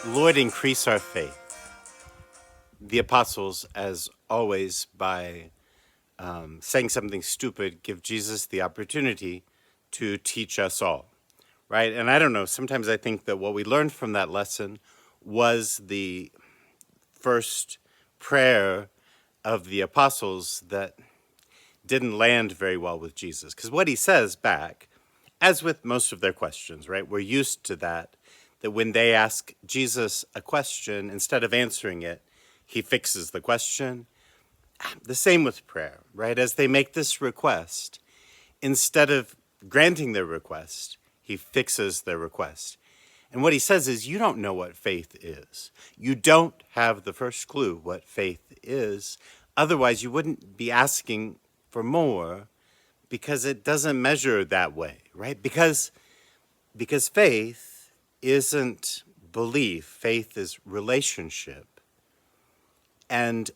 Lord, increase our faith. The apostles, as always, by saying something stupid, give Jesus the opportunity to teach us all, right? And I don't know, sometimes I think that what we learned from that lesson was the first prayer of the apostles that didn't land very well with Jesus. Because what he says back, as with most of their questions, right, we're used to that when they ask Jesus a question, instead of answering it, he fixes the question. The same with prayer, right? As they make this request, instead of granting their request, he fixes their request. And what he says is, you don't know what faith is. You don't have the first clue what faith is. Otherwise, you wouldn't be asking for more, because it doesn't measure that way, right? Because faith isn't belief. Faith is relationship. And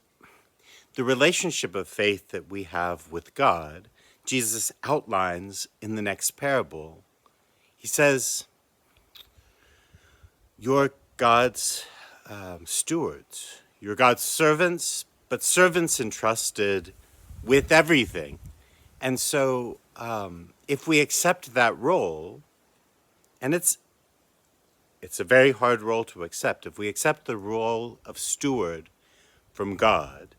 the relationship of faith that we have with God, Jesus outlines in the next parable. He says, you're God's stewards. You're God's servants, but servants entrusted with everything. And so if we accept that role, and it's a very hard role to accept, if we accept the role of steward from God,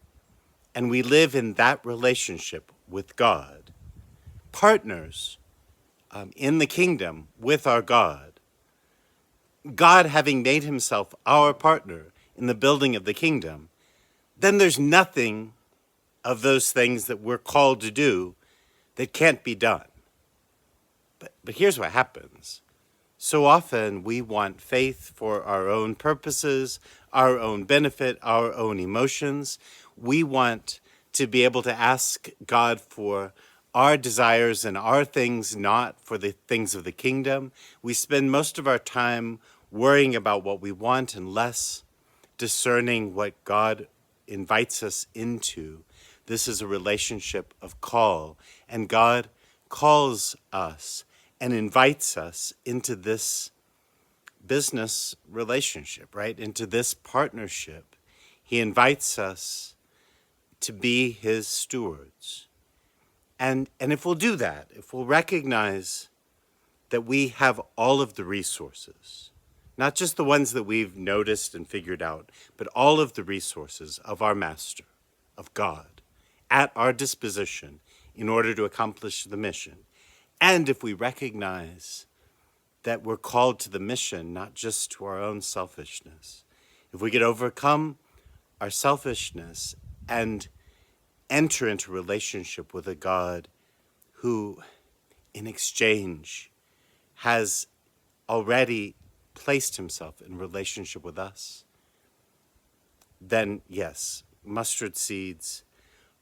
and we live in that relationship with God, partners in the kingdom with our God, God having made himself our partner in the building of the kingdom, then there's nothing of those things that we're called to do that can't be done. But here's what happens. So often we want faith for our own purposes, our own benefit, our own emotions. We want to be able to ask God for our desires and our things, not for the things of the kingdom. We spend most of our time worrying about what we want and less discerning what God invites us into. This is a relationship of call, and God calls us and invites us into this business relationship, right? Into this partnership. He invites us to be his stewards. And if we'll do that, if we'll recognize that we have all of the resources, not just the ones that we've noticed and figured out, but all of the resources of our Master, of God, at our disposition in order to accomplish the mission. And if we recognize that we're called to the mission, not just to our own selfishness, if we could overcome our selfishness and enter into relationship with a God who, in exchange, has already placed himself in relationship with us, then yes, mustard seeds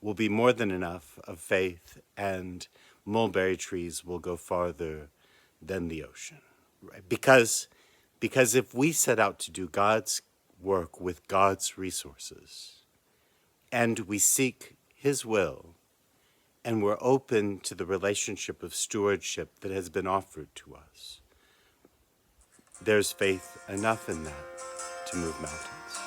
will be more than enough of faith, and mulberry trees will go farther than the ocean, right? Because if we set out to do God's work with God's resources, and we seek his will, and we're open to the relationship of stewardship that has been offered to us, there's faith enough in that to move mountains.